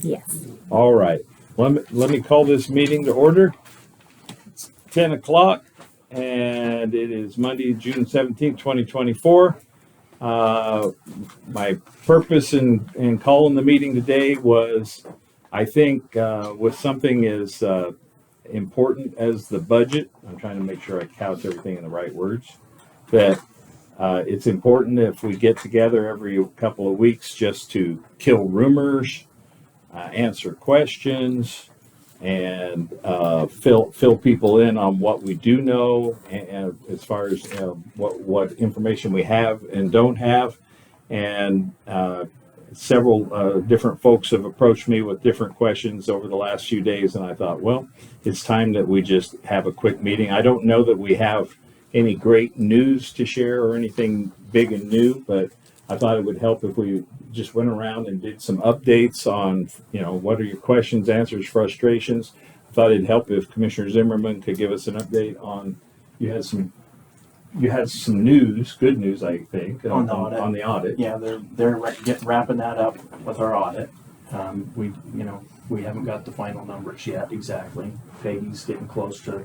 Yes. All right. Let me call this meeting to order. It's 10 o'clock, and it is Monday, June 17th, 2024. My purpose in calling the meeting today was, I think, with something as important as the budget, I'm trying to make sure I couch everything in the right words, that it's important if we get together every couple of weeks just to kill rumors, answer questions, and fill people in on what we do know, and as far as what information we have and don't have. And several different folks have approached me with different questions over the last few days, and I thought, well, it's time that we just have a quick meeting. I don't know that we have any great news to share or anything big and new, but I thought it would help if we just went around and did some updates on, what are your questions, answers, frustrations. I thought it'd help if Commissioner Zimmerman could give us an update on, you had some news, good news, I think, on the audit. Yeah, they're wrapping that up with our audit. We haven't got the final numbers yet exactly. Peggy's getting close to.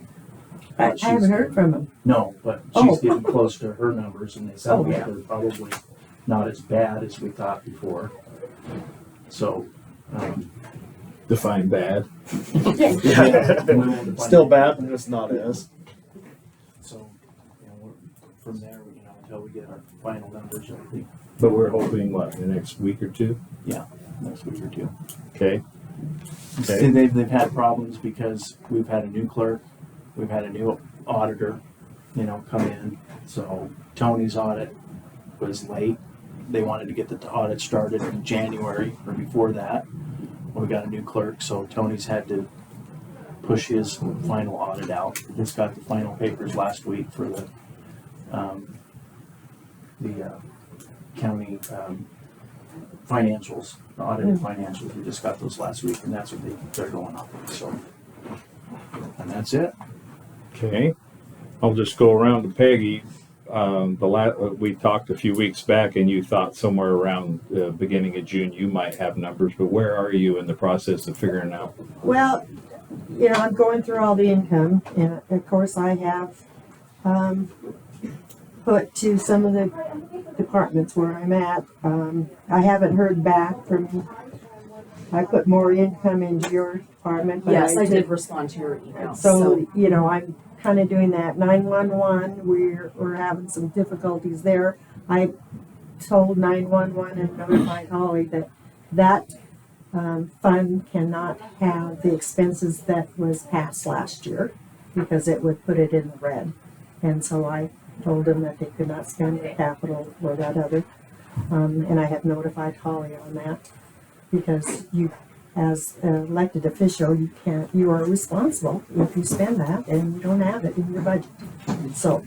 I haven't heard from him. No, but she's getting close to her numbers, and they sound like they're probably not as bad as we thought before. So, define bad. Still bad, but it's not as. So, from there, until we get our final numbers, I think. But we're hoping, what, the next week or two? Yeah, next week or two. Okay. And they've had problems because we've had a new clerk, we've had a new auditor, come in. So Tony's audit was late. They wanted to get the audit started in January or before that. We got a new clerk, so Tony's had to push his final audit out. Just got the final papers last week for the county financials, the audited financials. We just got those last week, and that's what they're going on. So, and that's it. Okay. I'll just go around to Peggy. We talked a few weeks back, and you thought somewhere around the beginning of June you might have numbers, but where are you in the process of figuring out? Well, I'm going through all the income, and of course I have put to some of the departments where I'm at. I haven't heard back from. I put more income into your department. But yes, I did respond to your email. So I'm kind of doing that. 911, we're having some difficulties there. I told 911 and notified Holly that fund cannot have the expenses that was passed last year because it would put it in the red. And so I told them that they could not spend the capital or that other. And I have notified Holly on that because you, as an elected official, you are responsible if you spend that and you don't have it in your budget. So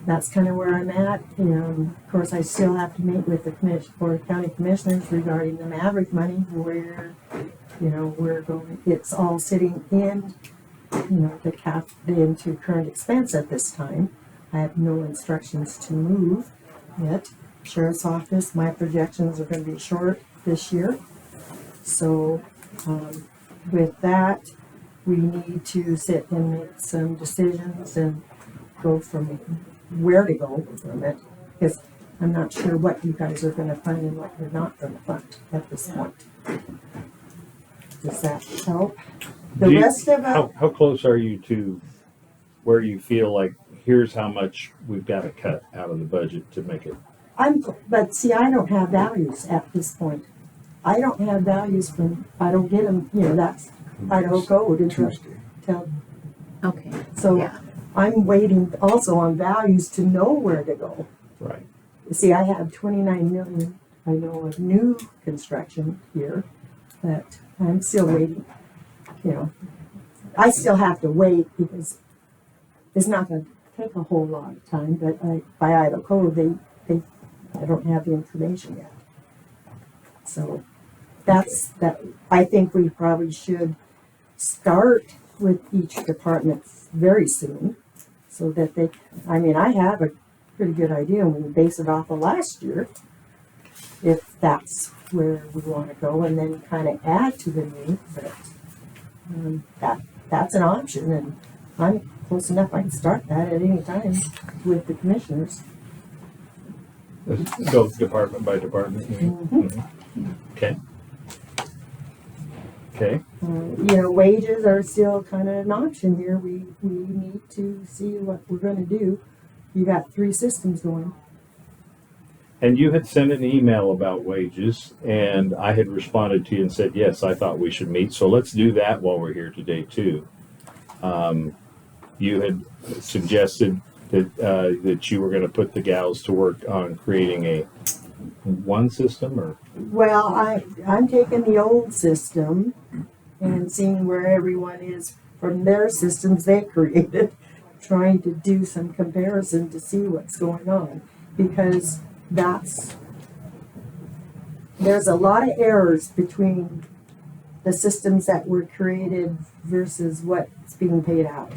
that's kind of where I'm at. Of course, I still have to meet with the Board of County Commissioners regarding the Maverick money, where, we're going, it's all sitting in, into current expense at this time. I have no instructions to move yet. Sheriff's Office, my projections are going to be short this year. So with that, we need to sit and make some decisions and go from where to go from it, because I'm not sure what you guys are going to fund and what you're not going to fund at this point. Does that help? The rest of it. How close are you to where you feel like here's how much we've got to cut out of the budget to make it? But see, I don't have values at this point. I don't have values I don't get them, that's Idaho code until. Okay. So yeah. I'm waiting also on values to know where to go. Right. See, I have 29 million, I know, of new construction here, but I'm still waiting. I still have to wait because it's not going to take a whole lot of time, but by Idaho code, I don't have the information yet. So that's that. I think we probably should start with each department very soon so that I have a pretty good idea when we base it off of last year, if that's where we want to go and then kind of add to the new, but that's an option, and I'm close enough, I can start that at any time with the commissioners. Go department by department. Okay. Okay. Wages are still kind of an option here. We need to see what we're going to do. You got 3 systems going. And you had sent an email about wages, and I had responded to you and said, yes, I thought we should meet. So let's do that while we're here today, too. You had suggested that you were going to put the gals to work on creating a one system, or Well, I'm taking the old system and seeing where everyone is from their systems they created, trying to do some comparison to see what's going on, because there's a lot of errors between the systems that were created versus what's being paid out.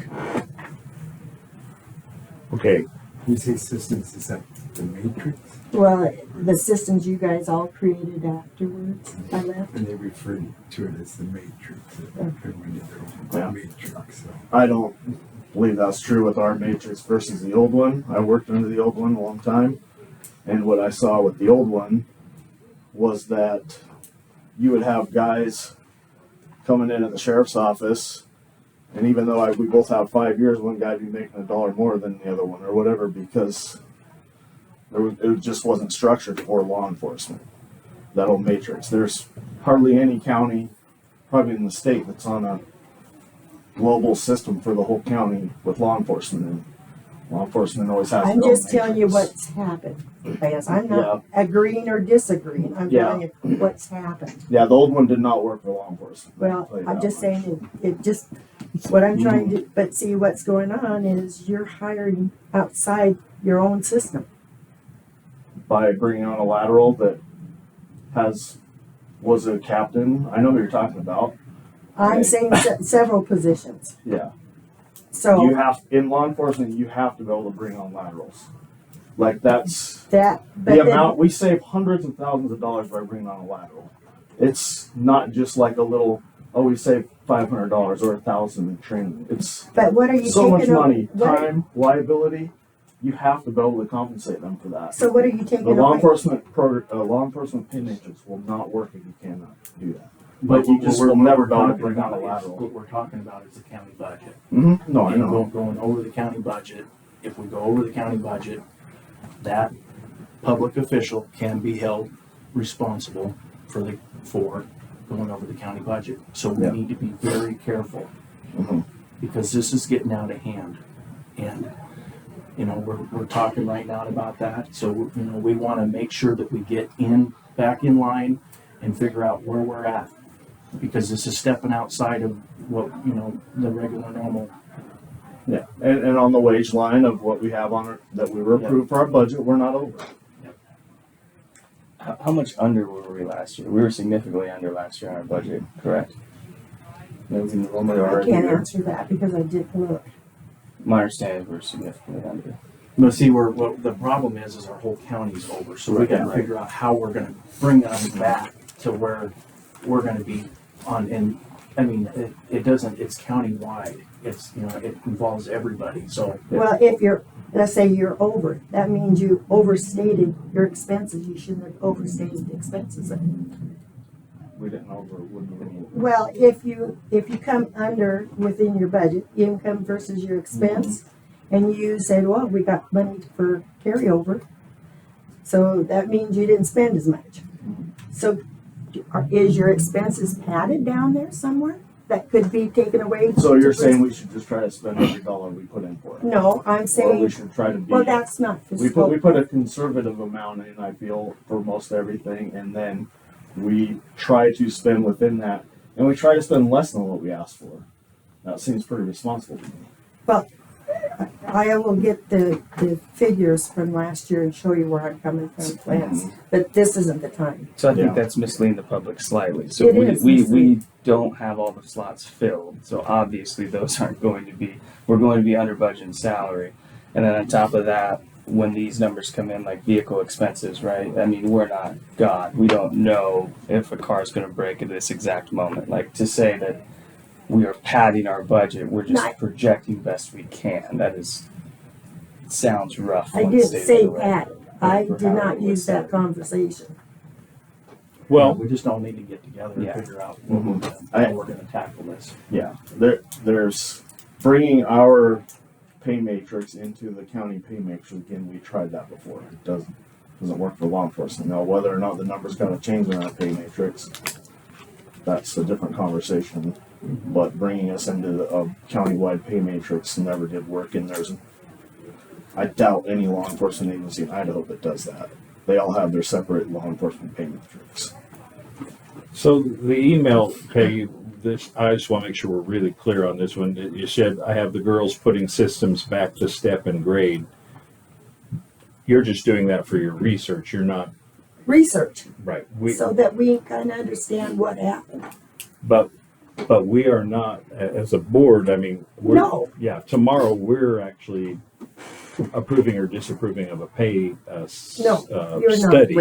okay. You say systems, is that the matrix? Well, the systems you guys all created afterwards, I left. And they refer to it as the matrix. Everyone did their own matrix. So. I don't believe that's true with our matrix versus the old one. I worked under the old one a long time, and what I saw with the old one was that you would have guys coming in at the sheriff's office, and even though we both have 5 years, one guy would be making $1 more than the other one or whatever, because it just wasn't structured for law enforcement. That old matrix. There's hardly any county, probably in the state, that's on a global system for the whole county with law enforcement. And law enforcement always has. I'm their own just telling you matrix. what's happened. Yes, I'm not agreeing or disagreeing. I'm telling you what's happened. Yeah, the old one did not work for law enforcement. I'll Well, tell you I'm that just much. saying it just, what I'm trying to, but see what's going on is you're hiring outside your own system. By bringing on a lateral that was a captain. I know who you're talking about. I'm Okay. saying several positions. Yeah. So You have in law enforcement, you have to be able to bring on laterals. Like that's but the then, amount we save hundreds of thousands of dollars by bringing on a lateral. It's not just like a little. Oh, we save $500 or $1,000 in training. It's but what are you so much taking money, what are- time, liability. You have to be able to compensate them for that. So what are you taking The law away? enforcement law enforcement pay matrix will not work if you cannot do that. But you just will never be able to talking bring on a about is- lateral. What we're talking about is the county budget. Mm-hmm. No, I And know. going over the county budget, if we go over the county budget, that public official can be held responsible for going over the county budget. So we Yeah. need to be very careful, Mhm. because this is getting out of hand. And, we're talking right now about that. So, we want to make sure that we get back in line and figure out where we're at. Because this is stepping outside of what, the regular normal. Yeah, and on the wage line of what we have on that we were approved for our budget, we're not over. How much under were we last year? We were significantly under last year on our budget, correct? Maybe we normally are. I can't answer that because I didn't look. My understanding is we're significantly under. But see, what the problem is our whole county's over. So we got to figure out how we're going to bring them back to where we're going to be on. And I mean, it doesn't. It's countywide. It's it involves everybody. So Well, if let's say you're over, that means you overstated your expenses. You shouldn't have overstated the expenses. We didn't wouldn't. Well, if you come under within your budget, income versus your expense, and you said, well, we got money for carryover, so that means you didn't spend as much. So is your expenses padded down there somewhere that could be taken away? So you're saying we should just try to spend every dollar we put in for it? No, I'm Or we saying, should try to be. well, that's not we fiscal. put a conservative amount in, I feel, for most everything, and then we try to spend within that, and we try to spend less than what we asked for. That seems pretty responsible to me. I will get the figures from last year and show you where I'm coming from, Lance, but this isn't the time. So I think Yeah. that's misleading the public slightly. So It we, is we misleading. don't have all the slots filled. So obviously those aren't going to be, we're going to be under budget and salary. And then on top of that, when these numbers come in, like vehicle expenses, right? I mean, we're not God. We don't know if a car's going to break at this exact moment. Like to say that we are padding our budget, we're just Not- projecting best we can. That is sounds rough. I when didn't stated say the way- that. I for did how not it was use that said. conversation. Well, We just all need to get together and Yeah. figure out Mhm. how we're gonna tackle this. Yeah, there's bringing our pay matrix into the county pay matrix. Again, we tried that before. It doesn't work for law enforcement. Now, whether or not the numbers got to change in our pay matrix, that's a different conversation. But bringing us into a countywide pay matrix never did work. And I doubt any law enforcement agency in Idaho that does that. They all have their separate law enforcement pay matrix. so the email, Peggy, this, I just want to make sure we're really clear on this one. You said, I have the girls putting systems back to step and grade. You're just doing that for your research. You're not, Research, right. so that we kind of understand what happened. But we are not, as a board, I mean, No. yeah, tomorrow we're actually approving or disapproving of a pay, No, you're not. study.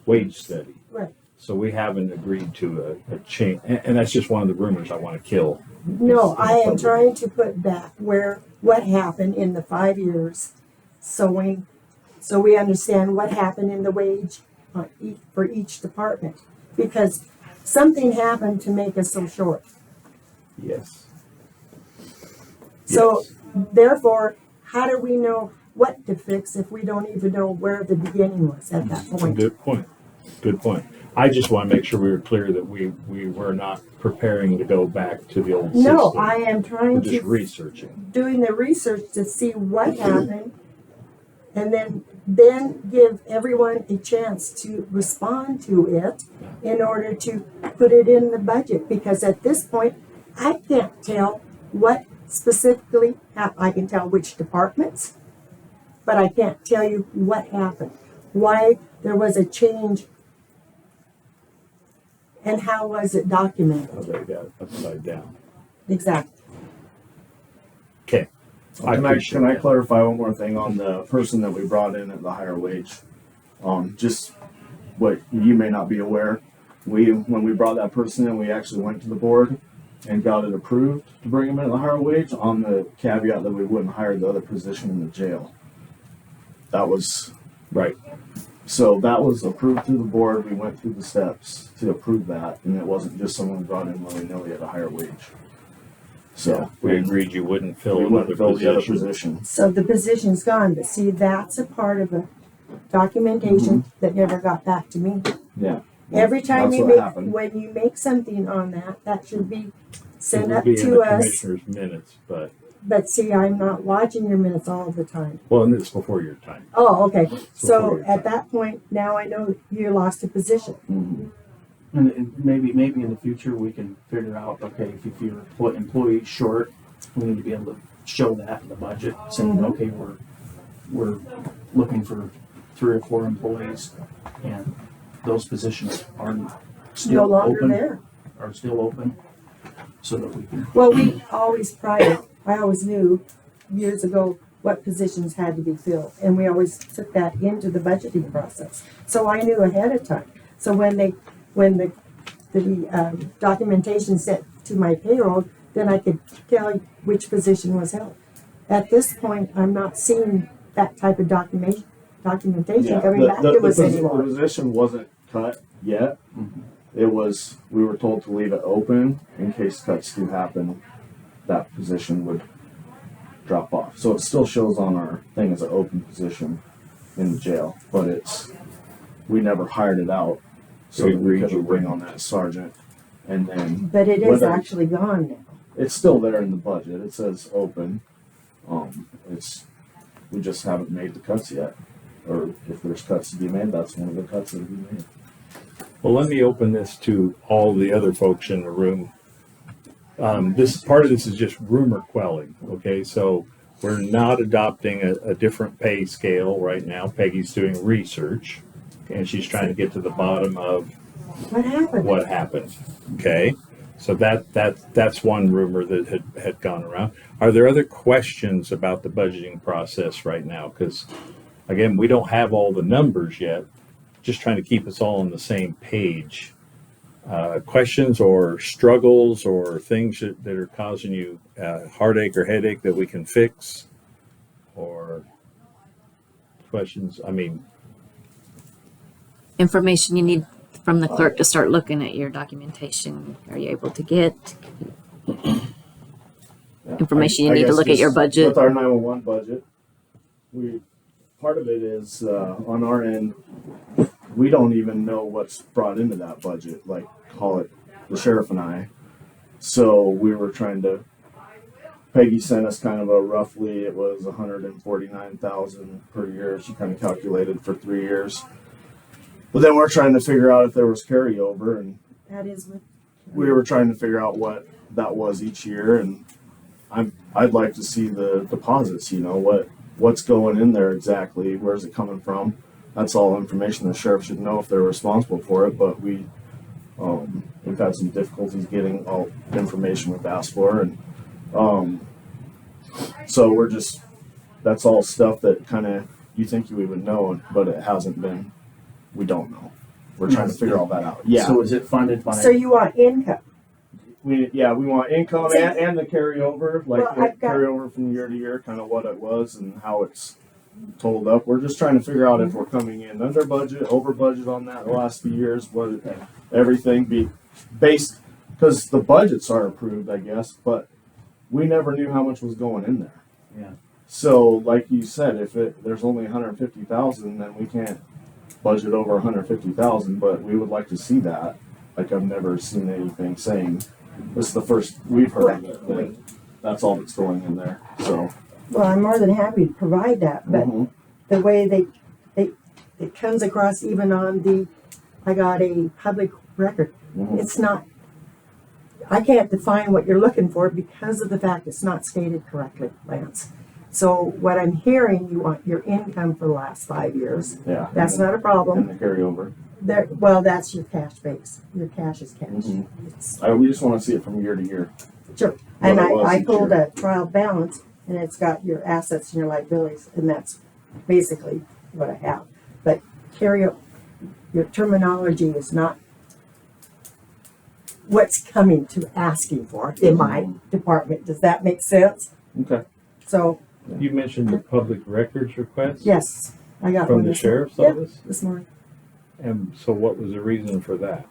Wage study. Right. So we haven't agreed to a change, and that's just one of the rumors I want to kill. No, I am trying to put back what happened in the 5 years, so we understand what happened in the wage for each department, because something happened to make us so short. Yes. So therefore, how do we know what to fix if we don't even know where the beginning was at that point? Good point. Good point. I just want to make sure we were clear that we were not preparing to go back to the old system. No, I am We're trying just to researching. doing the research to see what happened, and then give everyone a chance to respond to it in order to put it in the budget, because at this point, I can't tell what specifically I can tell which departments, but I can't tell you what happened, why there was a change, and how was it How documented. they got upside down. Exactly. Okay. Can I clarify one more thing on the person that we brought in at the higher wage? Just what you may not be aware, when we brought that person in, we actually went to the board and got it approved to bring him in at the higher wage on the caveat that we wouldn't hire the other position in the jail. That was Right. So that was approved through the board. We went through the steps to approve that, and it wasn't just someone brought in willy-nilly at a higher wage. So We agreed you wouldn't fill we another wouldn't fill the other position. position. So the position's gone, but see, that's a part of the documentation that never got back to me. Yeah. Every time That's you what make, happened. when you make something on that should be It sent would up be in to the us. commissioner's minutes, but, See, I'm not watching your minutes all the time. well, and it's before your time. Oh, okay. Before So your at time. that point, now I know you lost a position. Mhm. And maybe in the future, we can figure out, okay, if you're employee short, we need to be able to show that in the budget, saying, Mhm. okay, we're looking for 3 or 4 employees, and those positions are No still longer open, there. are still open, so that we can, Well, we always prior, I always knew years ago what positions had to be filled, and we always took that into the budgeting process. So I knew ahead of time. So when the documentation sent to my payroll, then I could tell which position was held. At this point, I'm not seeing that type of documentation Yeah, coming back to us the anymore. position wasn't cut yet. It was, we were told to leave it open in case cuts do happen, that position would drop off. So it still shows on our thing as an open position in the jail, but we never hired it out. So We that we agreed could you bring on that sergeant. And then But it is whether- actually gone now. it's still there in the budget. It says open. We just haven't made the cuts yet. Or if there's cuts to be made, that's one of the cuts that will be made. Well, let me open this to all the other folks in the room. This part of this is just rumor quelling, okay? So we're not adopting a different pay scale right now. Peggy's doing research, and she's trying to get to the bottom of What happened? what happened, okay? So that's one rumor that had gone around. Are there other questions about the budgeting process right now? Because again, we don't have all the numbers yet. Just trying to keep us all on the same page. Questions or struggles or things that are causing you heartache or headache that we can fix, or questions. I mean, Information you need from the clerk to start looking at your documentation. Are you able to get information you I need to guess look at your just budget? With our 911 budget, part of it is on our end, we don't even know what's brought into that budget, like call it the sheriff and I. So we were trying to, Peggy sent us kind of a roughly, it was 149,000 per year. She kind of calculated for 3 years. But then we're trying to figure out if there was carryover, and That is with. we were trying to figure out what that was each year, and I'd like to see the deposits, what's going in there exactly, where's it coming from. That's all information the sheriff should know if they're responsible for it, but we've had some difficulties getting all the information we've asked for, and so that's all stuff that kind of you think we would know, but it hasn't been. We don't know. We're trying to figure all that out. Yeah. So is it funded by? So you want income? We want income and the carryover, like Well, the I've got- carryover from year to year, kind of what it was and how it's totaled up. We're just trying to figure out if we're coming in under budget, over budget on that the last few years, what everything be based, because the budgets are approved, I guess, but we never knew how much was going in there. Yeah. So, like you said, if there's only 150,000, then we can't budget over 150,000. But we would like to see that. Like I've never seen anything saying this is the first we've heard of it. That that's all that's going in there. So, Well, I'm more than happy to provide that, but mhm. the way it comes across even on I got a public record. Mhm. It's not, I can't define what you're looking for because of the fact it's not stated correctly, Lance. So what I'm hearing, you want your income for the last 5 years. Yeah, That's not a problem. and the carryover. Well, that's your cash base. Your cash is cash. Mhm. It's- We just want to see it from year to year. Sure. And What it was I each pulled year. a trial balance and it's got your assets and your liabilities, and that's basically what I have. But your terminology is not what's coming to asking for in my department. Does that make sense? Okay. So, you mentioned the public records request yes, I got from one the sheriff's Yeah. office, this morning. and so what was the reason for that?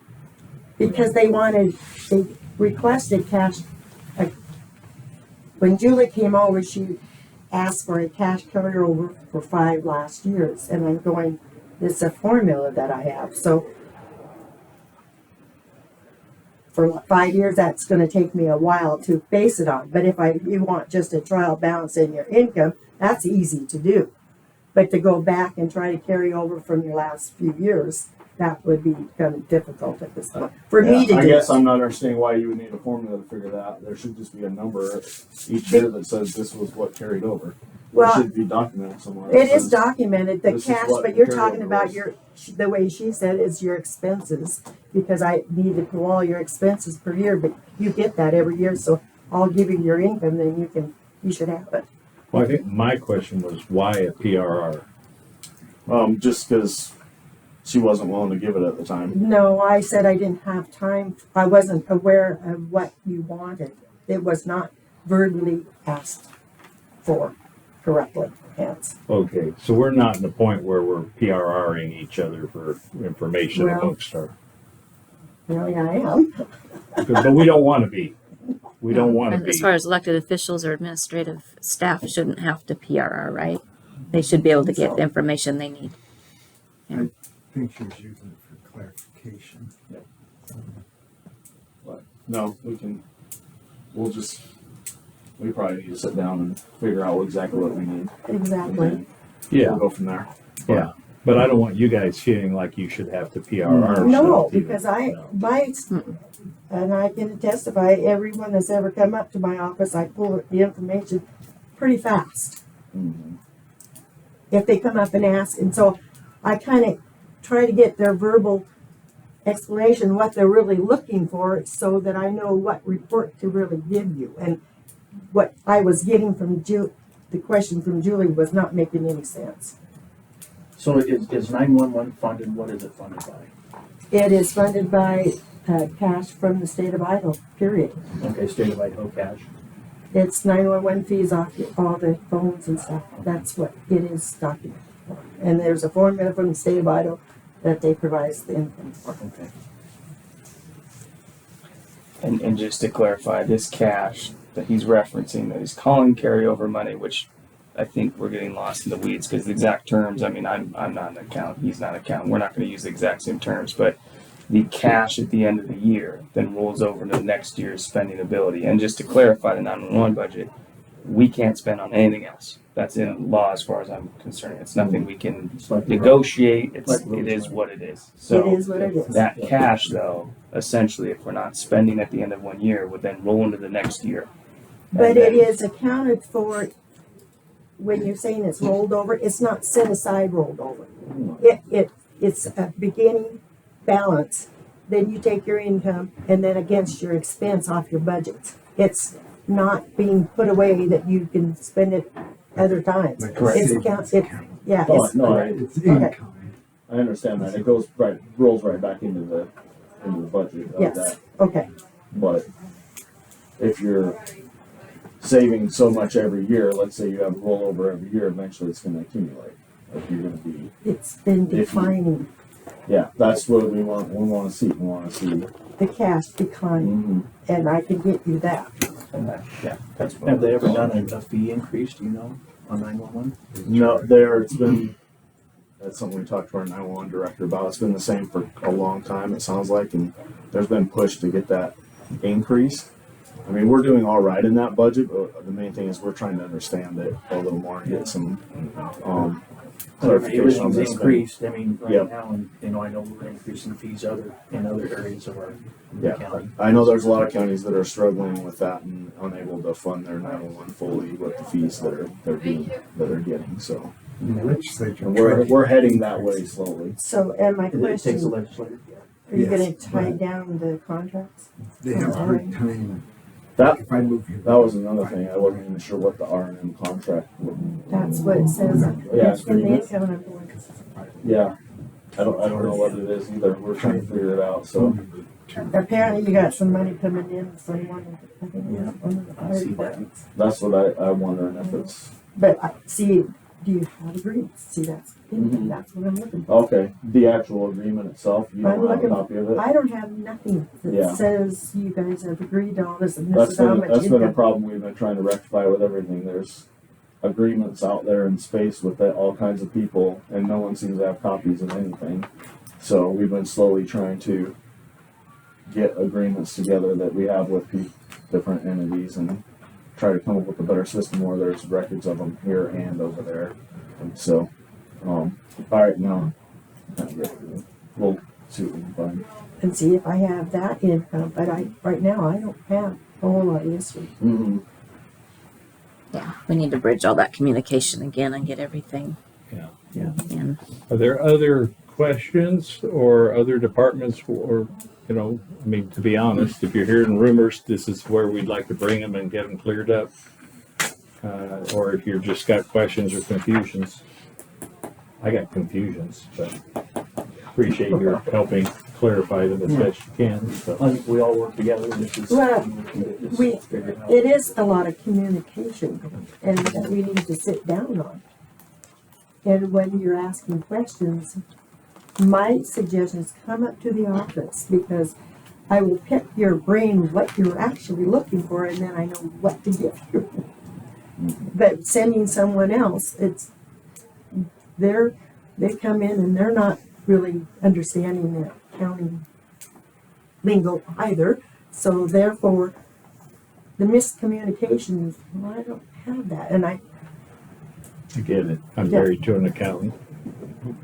Because they requested cash, like, when Julie came over, she asked for a cash carryover for 5 last years, and I'm going, it's a formula that I have, so for 5 years, that's gonna take me a while to base it on, but if you want just a trial balance in your income, that's easy to do. But to go back and try to carry over from your last few years, that would be kind of difficult at this point, for me to do. I guess I'm not understanding why you would need a formula to figure that out. There should just be a number each year that says this was what carried over. Well, it should be documented somewhere. it is documented, the this is cash, what but you're the talking carryover about was. the way she said is your expenses, because I need to pull all your expenses per year, but you get that every year, so I'll give you your income, then you should have it. Well, I think my question was why a PRR? Just because she wasn't willing to give it at the time. No, I said I didn't have time, I wasn't aware of what you wanted. It was not verbally asked for correctly, hence. Okay, so we're not in the point where we're PRRing each other for information Well- amongst our, Really, I am. but we don't want to be. We don't want to And as be. far as elected officials or administrative staff shouldn't have to PRR, right? They should be able to get the information they need. I think she was using it for clarification. But no, we probably need to sit down and figure out exactly what we need. And Exactly. then Yeah, we'll go from there. yeah. But I don't want you guys feeling like you should have to PRR. No, stuff either. because No. and I can testify, everyone that's ever come up to my office, I pull the information pretty fast. Mhm. If they come up and ask, and so I kind of try to get their verbal explanation, what they're really looking for, so that I know what report to really give you. And what I was getting from the question from Julie was not making any sense. So is 911 funded, what is it funded by? It is funded by cash from the state of Idaho, period. Okay, state of Idaho cash. It's 911 fees off all the phones and stuff. That's what it is documented for. And there's a formula from the state of Idaho that they provide the income for. Okay. And just to clarify, this cash that he's referencing, that he's calling carryover money, which I think we're getting lost in the weeds because the exact terms, I mean, I'm not an accountant, he's not an accountant, we're not going to use the exact same terms, but the cash at the end of the year then rolls over to next year's spending ability. And just to clarify the 911 budget, we can't spend on anything else. That's in law as far as I'm concerned. It's nothing we can It's like negotiate. It Like is what it is. So It is what it is. that cash, though, essentially, if we're not spending at the end of one year, would then roll into the next year. But And it then- is accounted for, when you're saying it's rolled over, it's not set aside rolled over. It's a beginning balance, then you take your income and then against your expense off your budget. It's not being put away that you can spend it other times. Like a Correct. It's savings account, account. yeah, Oh, it's, no, It's income. I understand that. It goes right, rolls right back into the budget of yes, that. okay. But if you're saving so much every year, let's say you have a rollover every year, eventually it's gonna accumulate. Like you're gonna be, It's been If you- declining, yeah, that's what we wanna see. We wanna see. the cash declining, and I can get you that. and that- yeah, that's what Have they ever done a fee increase, do you know, on 911? No, it's been, that's something we talked to our 911 director about. It's been the same for a long time, it sounds like, and there's been push to get that increase. I mean, we're doing all right in that budget, but the main thing is we're trying to understand it a little more and get some clarification on Everything's this. increased, I mean, Yep. right now, and, I know we're increasing fees in other areas of our Yeah, county. I know there's a lot of counties that are struggling with that and unable to fund their 911 fully with the fees that they're getting, so. The legislature. And we're tried- heading that way slowly. So, and my It takes a question, legislator. are you gonna Yes, tie but- down the contracts? They have a hard time. That If I move you. That was another thing. I wasn't even sure what the R&M contract would. That's what it says. Yeah, It's in the agreement. income and employment. Yeah, I don't know what it is either. We're trying to figure it out. So Apparently you got some money coming in from one, I think it was one of the I fire see that. departments. that's what I'm wondering if it's But see, do you have agreements? See, that's Mhm. what I'm looking for. okay. The actual agreement itself, you I'm don't have a looking- copy of it. I don't have nothing Yeah. that says you guys have agreed to all this and this That's is how been much that's been a income. problem we've been trying to rectify with everything. There's agreements out there in space with all kinds of people, and no one seems to have copies of anything. So we've been slowly trying to get agreements together that we have with different entities and try to come up with a better system where there's records of them here and over there. And so, all right, now we'll see what we can find. And see if I have that income, but right now I don't have a whole lot of history. Mm-hmm. Yeah, we need to bridge all that communication again and get everything Yeah. in. Are there other questions or other departments or, I mean, to be honest, if you're hearing rumors, this is where we'd like to bring them and get them cleared up. Or if you've just got questions or confusions. I got confusions, but appreciate your helping clarify them as best you can, so. I think we all work together, this is. Well, can get this we- figured out. It is a lot of communication and that we need to sit down on. And when you're asking questions, my suggestion is come up to the office because I will pick your brain what you're actually looking for and then I know what to give you. But sending someone else, they come in and they're not really understanding the accounting lingo either. So therefore, the miscommunication is, well, I don't have that. And I get it. I'm Yeah. married to an accountant.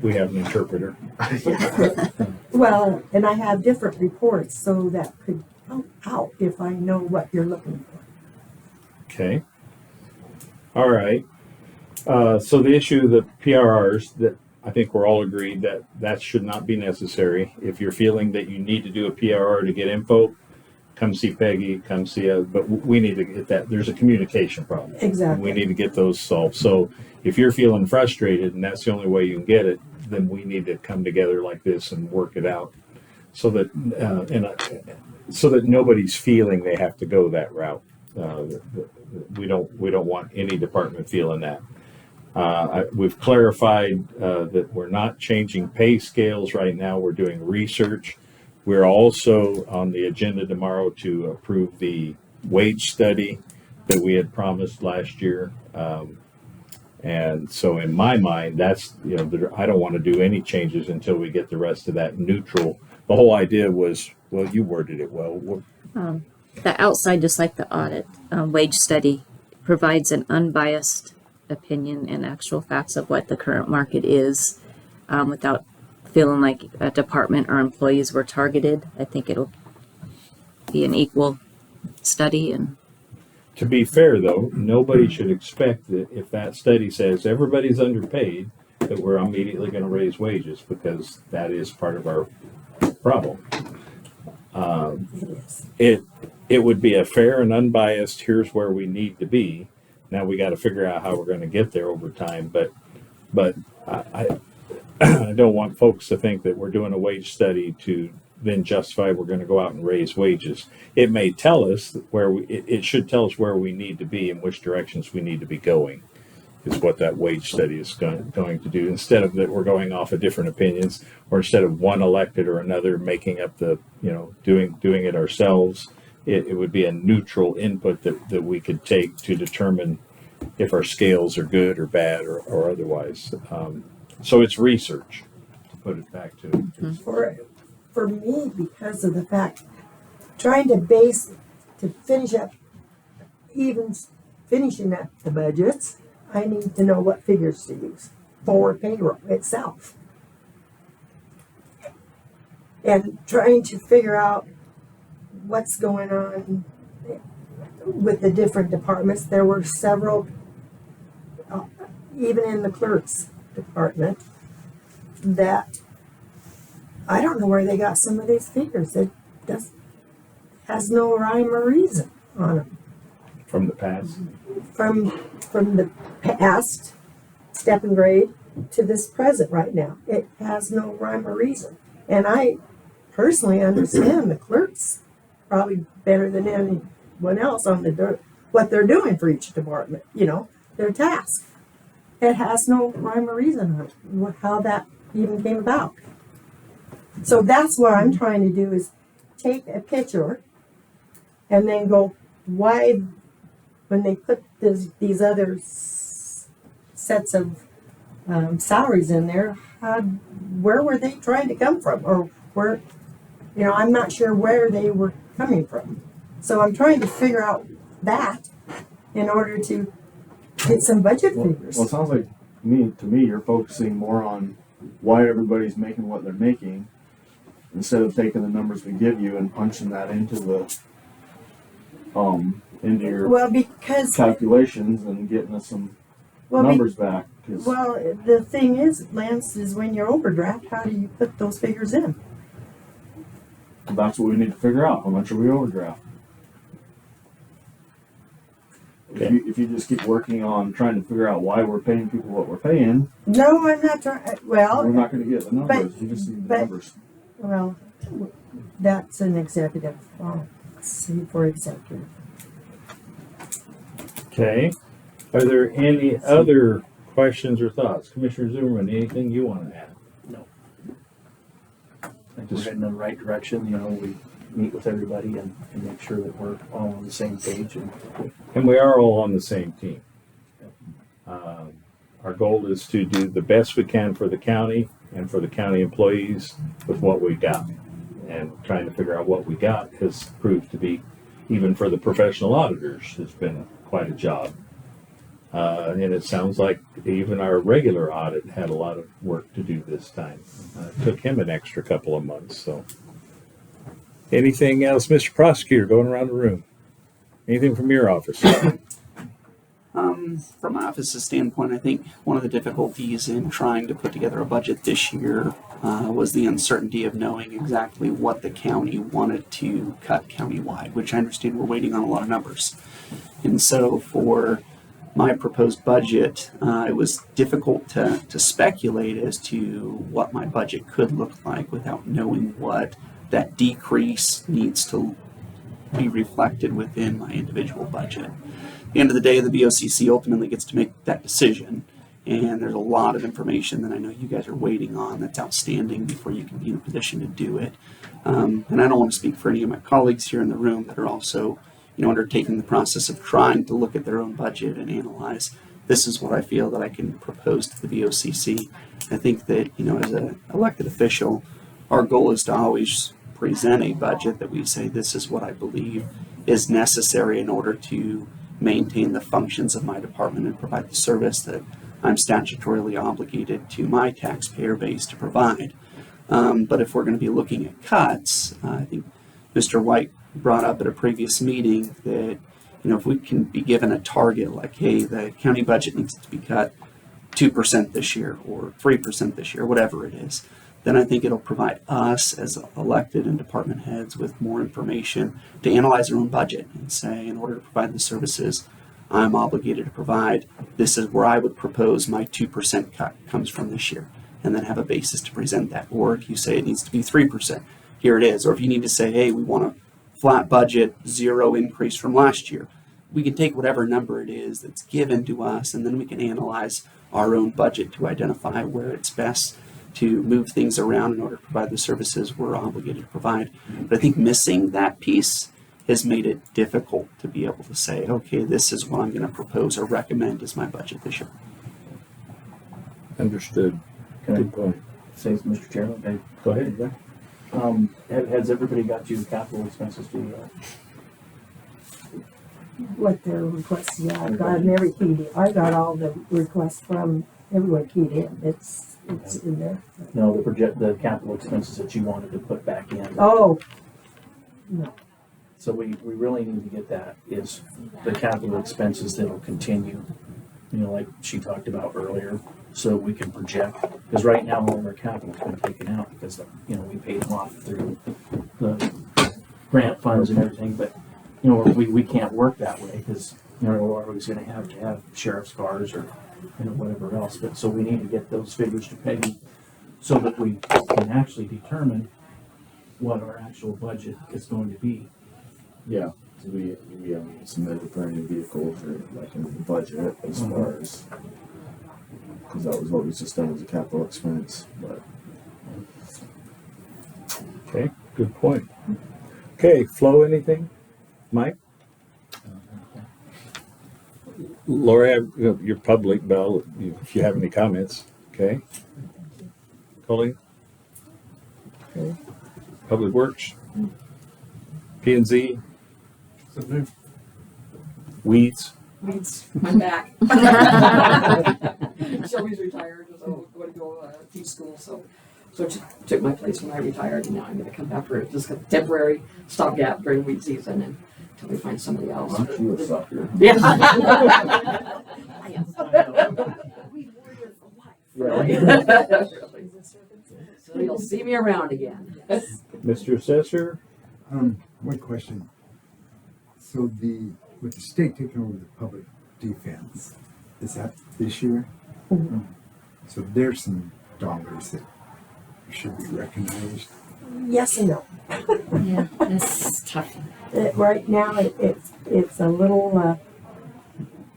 We have an interpreter. Well, and I have different reports, so that could help out if I know what you're looking for. Okay. All right. So the issue of the PRRs, that I think we're all agreed that should not be necessary. If you're feeling that you need to do a PRR to get info, come see Peggy, come see us, but we need to get that. There's a communication problem. Exactly. We need to get those solved. So if you're feeling frustrated and that's the only way you can get it, then we need to come together like this and work it out so that, so that nobody's feeling they have to go that route. We don't want any department feeling that. We've clarified that we're not changing pay scales right now. We're doing research. We're also on the agenda tomorrow to approve the wage study that we had promised last year. And so in my mind, that's, I don't want to do any changes until we get the rest of that neutral. The whole idea was, well, you worded it well. The outside, just like the audit, wage study provides an unbiased opinion and actual facts of what the current market is, without feeling like a department or employees were targeted. I think it'll be an equal study. And To be fair, though, nobody should expect that if that study says everybody's underpaid, that we're immediately going to raise wages, because that is part of our problem. It would be a fair and unbiased, here's where we need to be. Now we got to figure out how we're going to get there over time. But I don't want folks to think that we're doing a wage study to then justify we're going to go out and raise wages. It may tell us it should tell us where we need to be and which directions we need to be going, is what that wage study is going to do. Instead of that we're going off of different opinions, or instead of one elected or another making up the, doing it ourselves. It would be a neutral input that we could take to determine if our scales are good or bad or otherwise. So it's research, to put it back to. For me, because of the fact, trying to finish up, even finishing up the budgets, I need to know what figures to use for payroll itself. And trying to figure out what's going on with the different departments. There were several, even in the clerk's department, that I don't know where they got some of these figures. It has no rhyme or reason on them. From the past. From the past step and grade to this present right now. It has no rhyme or reason. And I personally understand the clerks probably better than anyone else on what they're doing for each department, their task. It has no rhyme or reason on how that even came about. So that's what I'm trying to do, is take a picture and then go, why, when they put these other sets of salaries in there, where were they trying to come from? Or where, I'm not sure where they were coming from. So I'm trying to figure out that in order to get some budget figures. Well, it sounds like to me, you're focusing more on why everybody's making what they're making, instead of taking the numbers we give you and punching that into your because calculations and getting us some numbers back. The thing is, Lance, is when you're overdraft, how do you put those figures in? That's what we need to figure out. How much are we overdraft? Okay. If you just keep working on trying to figure out why we're paying people what we're paying, No, I'm not trying. we're not going to get the numbers. We just need the numbers. Well, that's an executive. Let's see for executive. Okay. Are there any other questions or thoughts? Commissioner Zimmerman, anything you want to add? I think we're heading in the right direction. We meet with everybody and make sure that we're all on the same page. And we are all on the same team. Our goal is to do the best we can for the county and for the county employees with what we got. And trying to figure out what we got has proved to be, even for the professional auditors, has been quite a job. And it sounds like even our regular audit had a lot of work to do this time. It took him an extra couple of months. So, anything else, Mr. Prosecutor, going around the room? Anything from your office? From my office's standpoint, I think one of the difficulties in trying to put together a budget this year was the uncertainty of knowing exactly what the county wanted to cut countywide, which I understand we're waiting on a lot of numbers. And so for my proposed budget, it was difficult to speculate as to what my budget could look like without knowing what that decrease needs to be reflected within my individual budget. At the end of the day, the BOCC ultimately gets to make that decision, and there's a lot of information that I know you guys are waiting on that's outstanding before you can be in a position to do it. And I don't want to speak for any of my colleagues here in the room that are also, undertaking the process of trying to look at their own budget and analyze, this is what I feel that I can propose to the BOCC. I think that, as an elected official, our goal is to always present a budget that we say, this is what I believe is necessary in order to maintain the functions of my department and provide the service that I'm statutorily obligated to my taxpayer base to provide. But if we're going to be looking at cuts, I think Mr. White brought up at a previous meeting that, if we can be given a target like, hey, the county budget needs to be cut 2% this year or 3% this year, whatever it is, then I think it'll provide us as elected and department heads with more information to analyze our own budget and say, in order to provide the services I'm obligated to provide, this is where I would propose my 2% cut comes from this year, and then have a basis to present that. Or if you say it needs to be 3%, here it is. Or if you need to say, hey, we want a flat budget, 0 increase from last year, we can take whatever number it is that's given to us, and then we can analyze our own budget to identify where it's best to move things around in order to provide the services we're obligated to provide. But I think missing that piece has made it difficult to be able to say, okay, this is what I'm going to propose or recommend as my budget this year. Understood. Can Good I point. say, Mr. Chairman? Go ahead. Has everybody got you the capital expenses due yet? What their requests, yeah, I've gotten every keyed in. I got all the requests from everyone keyed in. It's in there. No, the capital expenses that you wanted to put back in. Oh, no. So we really need to get that, is the capital expenses that'll continue, like she talked about earlier, so we can project. Because right now, all of our capital's been taken out because, we paid them off through the grant funds and everything, but, we can't work that way because, we're always going to have sheriff's cars or, whatever else. But so we need to get those figures to pay so that we can actually determine what our actual budget is going to be. Yeah, so we submitted for a new vehicle for like in the budget as far as, because that was what was just done as a capital expense, but. Okay, good point. Okay, Flo, anything? Mike? Lori, you're public, Bell, if you have any comments, okay? Colleen? Okay. Public Works? P&Z? Weeds? I'm back. Shelby's retired, so I'm going to go teach school, so took my place when I retired, and now I'm going to come back for just a temporary stopgap during weed season until we find somebody else. Aren't you a sucker? Yeah. So you'll see me around again. Mr. Assessor? One question. So with the state taking over the public defense, is that this year? Mhm. So there's some dollars that should be recognized. Yes and no. Yeah, it's tough. Right now, it's a little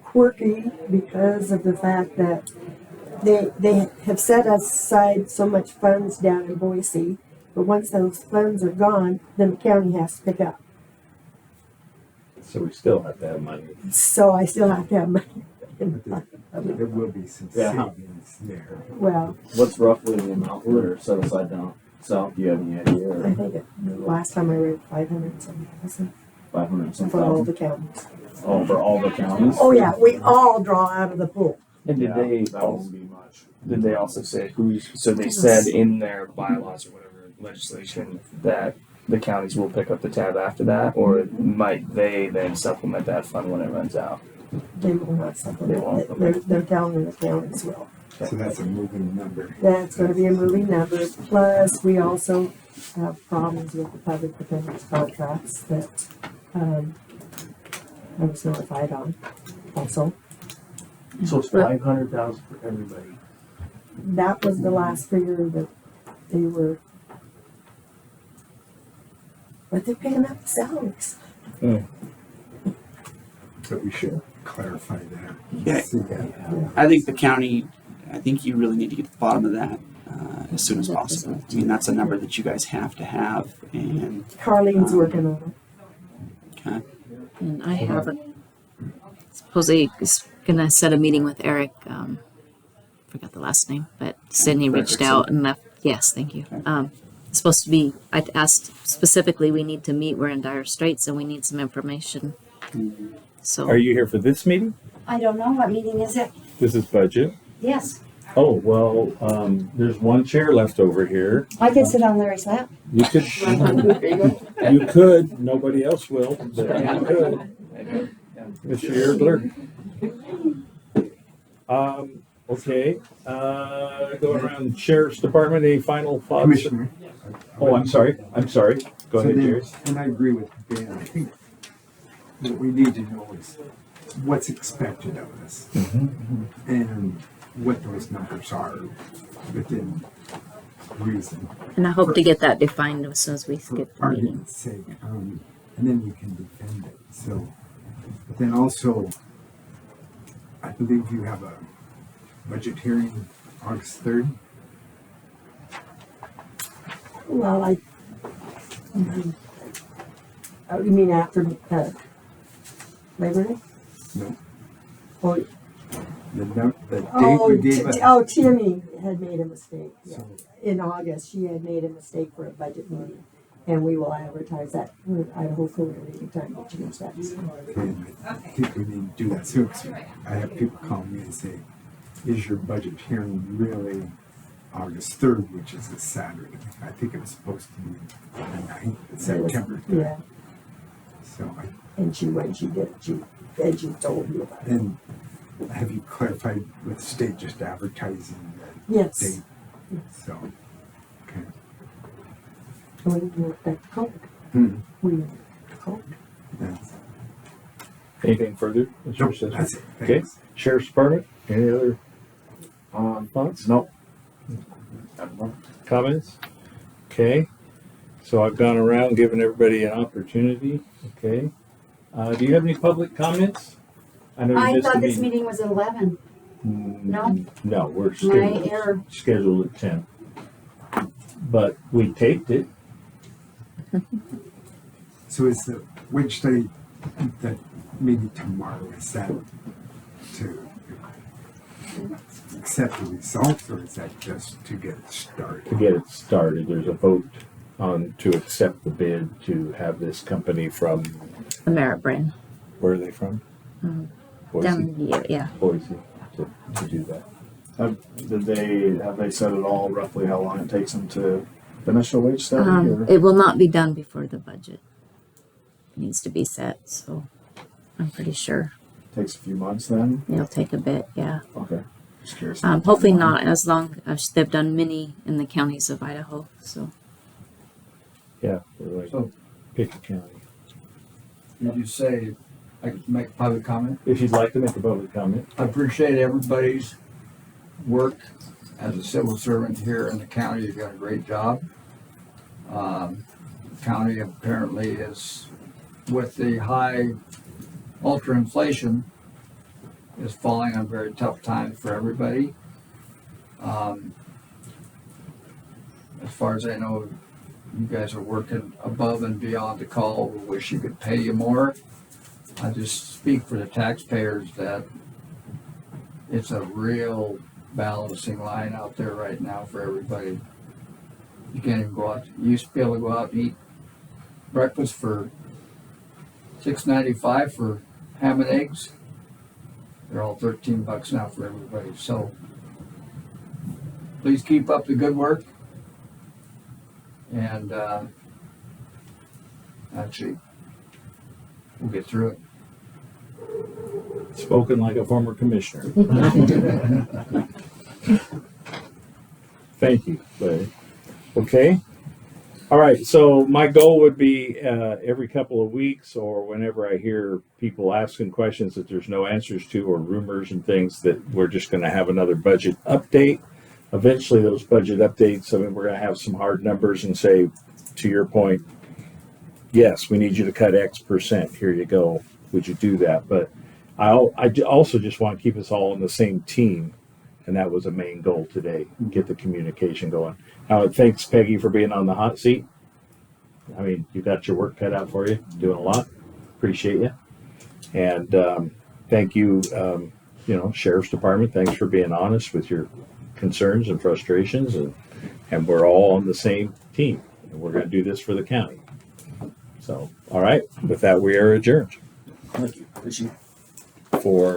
quirky because of the fact that they have set aside so much funds down in Boise, but once those funds are gone, then the county has to pick up. So we still have to have money. So I still have to have money. There will be some Yeah. savings there. Well, What's roughly the amount we're set aside down south? Do you have any idea? I think the last time I read 500 something 500 some for all thousand? the counties. Oh, for all the counties? Oh yeah, we all draw out of the pool. And did they That won't be much. did they also say who's, so they said in their bylaws or whatever legislation that the counties will pick up the tab after that, or might they then supplement that fund when it runs out? They will not supplement it. They're telling the counties will. So that's a moving number. That's gonna be a moving number. Plus, we also have problems with the public defender's contracts that, I was notified on also. So it's 500,000 for everybody. That was the last figure that they were. But they're picking up the salaries. But we should clarify that. Yeah. See that. I think the county, I think you really need to get to the bottom of that as soon as possible. I mean, that's a number that you guys have to have, and Carlene's working on it. okay. And I haven't, supposedly is gonna set a meeting with Eric, forgot the last name, but Sydney reached out and left, yes, thank you. It's supposed to be, I asked specifically, we need to meet, we're in dire straits and we need some information. So. Are you here for this meeting? I don't know, what meeting is it? This is budget. Yes, Oh, well, there's one chair left over here. I can sit on Larry's lap. You could, you could, nobody else will, but you could. Mr. Erbler. Okay, going around Sheriff's Department, any final thoughts? Commissioner. Oh, I'm sorry. Go ahead, Jerry. And I agree with Ben. I think what we need to know is what's expected of us and what those numbers are within reason. And I hope to get that defined as soon as we For get the meeting. argument's sake, and then we can defend it. So, but then also, I believe you have a budget hearing August 3rd. Well, you mean after, Labor Day? No, Or, the date we gave us. Timmy had made a mistake. Yeah. So, In August, she had made a mistake for a budget meeting, and we will advertise that. Idaho Career any time to change that. okay, and I think we need to do that soon. So I have people call me and say, "Is your budget hearing really August 3rd, which is a Saturday?" I think it was supposed to be the 9th of September. Yeah, So, and she did it. And she told me about it. and have you clarified with the state just advertising the Yes. date? So, okay. We worked that code. Hmm. We worked the code. That's, Anything further? Mr. nope, Assessor? that's it. Okay. Thanks. Sheriff's Department, any other thoughts? Nope. Comments? Okay, so I've gone around giving everybody an opportunity, okay? Do you have any public comments? know you I missed thought the this meeting was at 11. No? No, we're My error. scheduled at 10. But we taped it. So is the wage study that maybe tomorrow, is that to accept the results, or is that just to get it started? To get it started, there's a vote on to accept the bid to have this company from, The Merit Brand. where are they from? Boise. Down here, yeah. Boise, to do that. Have they said at all roughly how long it takes them to finish a wage study? Or? It will not be done before the budget needs to be set, so I'm pretty sure Takes a few months then? it'll take a bit, yeah. Okay. Just curious. Hopefully not as long as they've done many in the counties of Idaho, so. Yeah, we're like, So- pick a county. Did you say I could make a public comment? If you'd like to make a public comment. I appreciate everybody's work as a civil servant here in the county. You've done a great job. The county apparently is, with the high ultra inflation, is falling on very tough times for everybody. As far as I know, you guys are working above and beyond the call. We wish you could pay you more. I just speak for the taxpayers that it's a real balancing line out there right now for everybody. You can't even go out. You used to be able to go out and eat breakfast for $6.95 for ham and eggs. They're all $13 now for everybody. So please keep up the good work. And actually, we'll get through it. Spoken like a former commissioner. Thank you, Larry. Okay. All right. So my goal would be every couple of weeks or whenever I hear people asking questions that there's no answers to or rumors and things that we're just going to have another budget update. Eventually those budget updates, I mean, we're going to have some hard numbers and say, to your point, yes, we need you to cut X percent. Here you go. Would you do that? But I also just want to keep us all on the same team. And that was a main goal today, get the communication going. Thanks, Peggy, for being on the hot seat. I mean, you got your work cut out for you, doing a lot. Appreciate you. And thank you, Sheriff's Department. Thanks for being honest with your concerns and frustrations. And we're all on the same team. And we're going to do this for the county. So, all right. With that, we are adjourned. Thank you. Appreciate it. For